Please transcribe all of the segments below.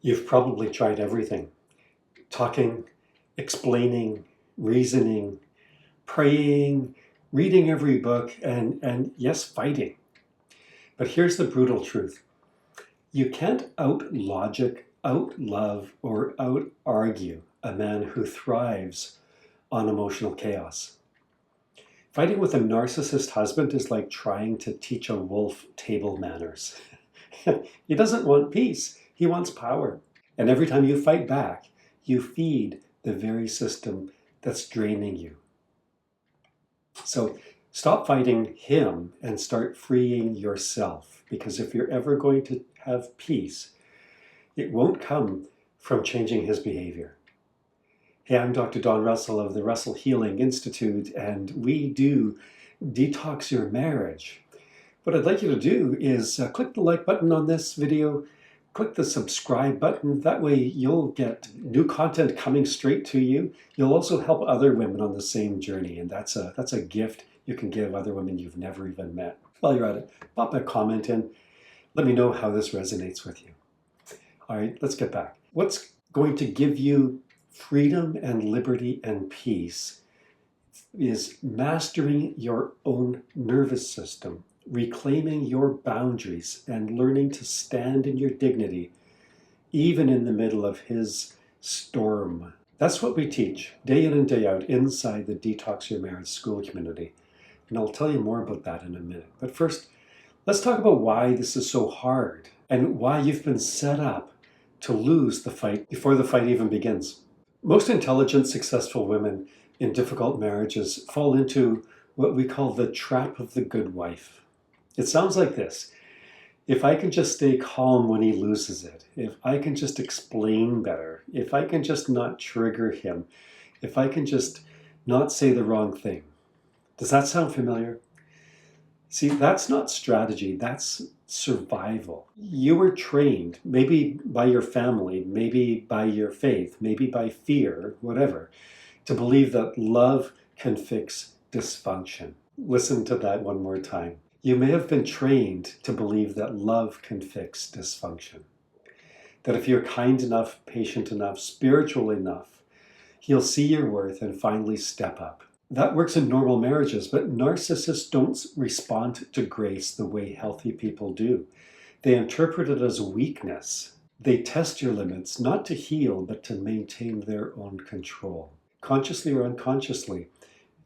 You've probably tried everything: talking, explaining, reasoning, praying, reading every book, and yes, fighting. But here's the brutal truth: you can't out logic, out love, or out argue a man who thrives on emotional chaos. Fighting with a narcissist husband is like trying to teach a wolf table manners. He doesn't want peace, he wants power. And every time you fight back, you feed the very system that's draining you. So stop fighting him and start freeing yourself. Because if you're ever going to have peace, it won't come from changing his behavior. Hey, I'm Dr. Don Russell of the Russell Healing Institute, and we do Detox Your Marriage. What I'd like you to do is click the like button on this video, click the subscribe button. That way you'll get new content coming straight to you. You'll also help other women on the same journey, and that's a gift you can give other women you've never even met. While you're at it, pop a comment in. Let me know how this resonates with you. All right, let's get back. What's going to give you freedom and liberty and peace is mastering your own nervous system, reclaiming your boundaries, and learning to stand in your dignity, even in the middle of his storm. That's what we teach day in and day out inside the Detox Your Marriage School community. And I'll tell you more about that in a minute. But first, let's talk about why this is so hard and why you've been set up to lose the fight before the fight even begins. Most intelligent, successful women in difficult marriages fall into what we call the trap of the good wife. It sounds like this: if I can just stay calm when he loses it, if I can just explain better, if I can just not trigger him, if I can just not say the wrong thing. Does that sound familiar? See, that's not strategy, that's survival. You were trained, maybe by your family, maybe by your faith, maybe by fear, whatever, to believe that love can fix dysfunction. Listen to that one more time. You may have been trained to believe that love can fix dysfunction. That if you're kind enough, patient enough, spiritual enough, he'll see your worth and finally step up. That works in normal marriages, but narcissists don't respond to grace the way healthy people do. They interpret it as weakness. They test your limits, not to heal, but to maintain their own control. Consciously or unconsciously,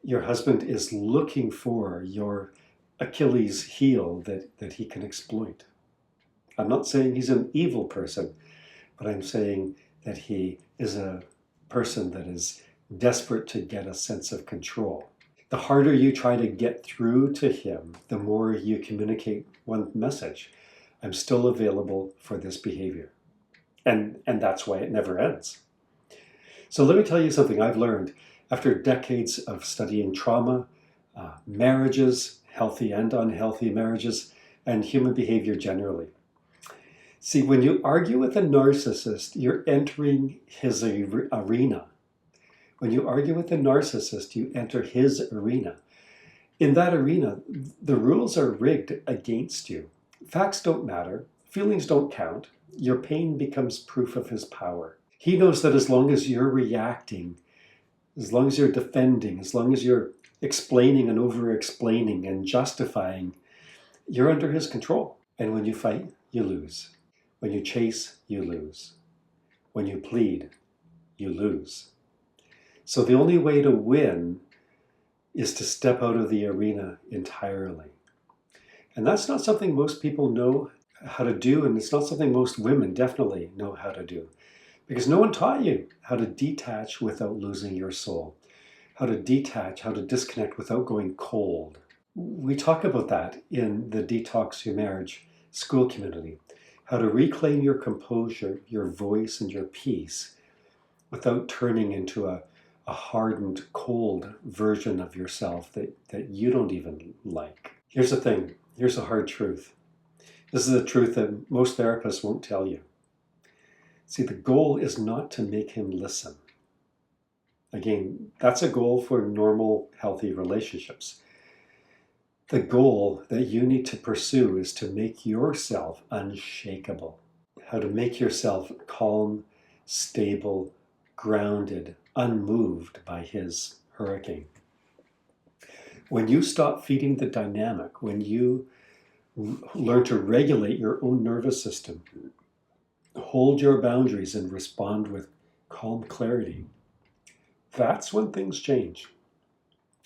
your husband is looking for your Achilles heel that he can exploit. I'm not saying he's an evil person, but I'm saying that he is a person that is desperate to get a sense of control. The harder you try to get through to him, the more you communicate one message: I'm still available for this behavior. And that's why it never ends. So let me tell you something I've learned after decades of studying trauma, marriages, healthy and unhealthy marriages, and human behavior generally. See, when you argue with a narcissist, you're entering his arena. When you argue with a narcissist, you enter his arena. In that arena, the rules are rigged against you. Facts don't matter. Feelings don't count. Your pain becomes proof of his power. He knows that as long as you're reacting, as long as you're defending, as long as you're explaining and over-explaining and justifying, you're under his control. And when you fight, you lose. When you chase, you lose. When you plead, you lose. So the only way to win is to step out of the arena entirely. And that's not something most people know how to do, and it's not something most women definitely know how to do. Because no one taught you how to detach without losing your soul, how to detach, how to disconnect without going cold. We talk about that in the Detox Your Marriage School community, how to reclaim your composure, your voice, and your peace without turning into a hardened, cold version of yourself that you don't even like. Here's the thing. Here's the hard truth. This is a truth that most therapists won't tell you. See, the goal is not to make him listen. Again, that's a goal for normal, healthy relationships. The goal that you need to pursue is to make yourself unshakable. how to make yourself calm, stable, grounded, unmoved by his hurricane. When you stop feeding the dynamic, when you learn to regulate your own nervous system, hold your boundaries and respond with calm clarity, that's when things change.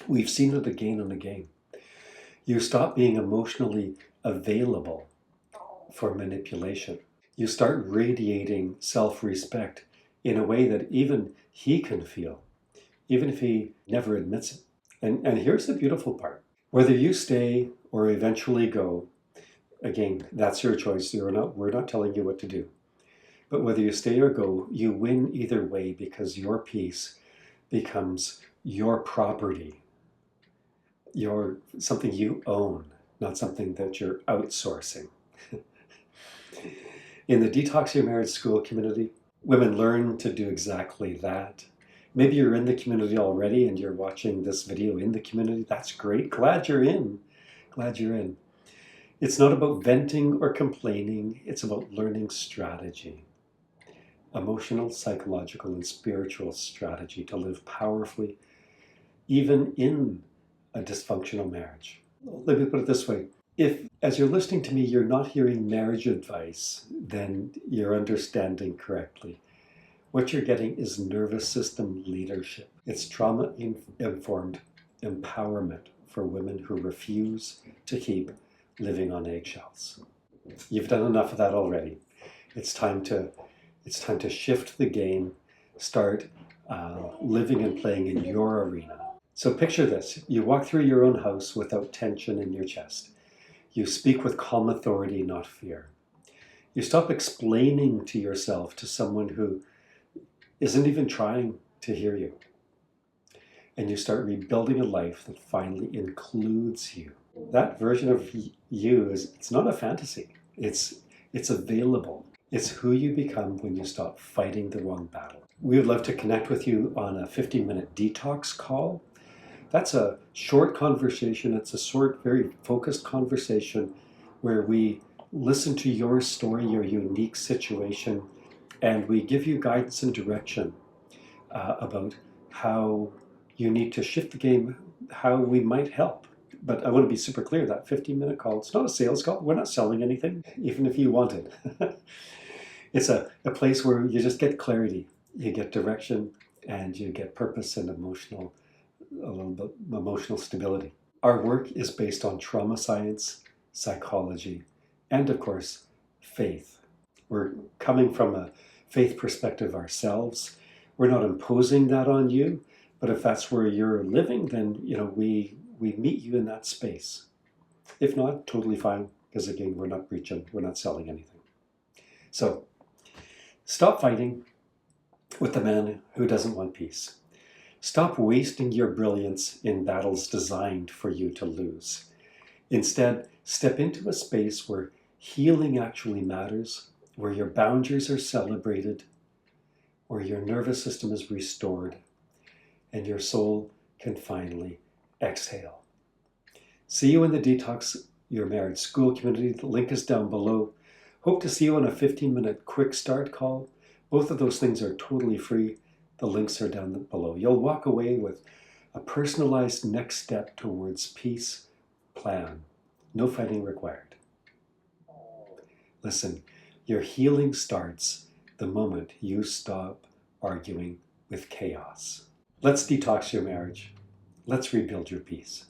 We've seen it again and again. You stop being emotionally available for manipulation. You start radiating self-respect in a way that even he can feel, even if he never admits it. And here's the beautiful part. Whether you stay or eventually go, again, that's your choice. We're not telling you what to do. But whether you stay or go, you win either way because your peace becomes your property, something you own, not something that you're outsourcing. In the Detox Your Marriage School community, women learn to do exactly that. Maybe you're in the community already and you're watching this video in the community. That's great. Glad you're in. Glad you're in. It's not about venting or complaining. It's about learning strategy. Emotional, psychological, and spiritual strategy to live powerfully, even in a dysfunctional marriage. Let me put it this way. If, as you're listening to me, you're not hearing marriage advice, then you're understanding correctly. What you're getting is nervous system leadership. It's trauma-informed empowerment for women who refuse to keep living on eggshells. You've done enough of that already. It's time to shift the game, start living and playing in your arena. So picture this. You walk through your own house without tension in your chest. You speak with calm authority, not fear. You stop explaining to yourself to someone who isn't even trying to hear you. And you start rebuilding a life that finally includes you. That version of you it's not a fantasy. It's available. It's who you become when you stop fighting the wrong battle. We would love to connect with you on a 15-minute detox call. That's a short conversation. It's a short, very focused conversation where we listen to your story, your unique situation, and we give you guidance and direction about how you need to shift the game, how we might help. But I want to be super clear, that 15-minute call, it's not a sales call. We're not selling anything, even if you want it. It's a place where you just get clarity, you get direction, and you get purpose and a little bit emotional stability. Our work is based on trauma science, psychology, and of course, faith. We're coming from a faith perspective ourselves. We're not imposing that on you, but if that's where you're living, then we meet you in that space. If not, totally fine, because again, we're not preaching, we're not selling anything. So stop fighting with the man who doesn't want peace. Stop wasting your brilliance in battles designed for you to lose. Instead, step into a space where healing actually matters, where your boundaries are celebrated, where your nervous system is restored, and your soul can finally exhale. See you in the Detox Your Marriage School community. The link is down below. Hope to see you on a 15-minute quick start call. Both of those things are totally free. The links are down below. You'll walk away with a personalized next step towards peace plan. No fighting required. Listen, your healing starts the moment you stop arguing with chaos. Let's detox your marriage. Let's rebuild your peace.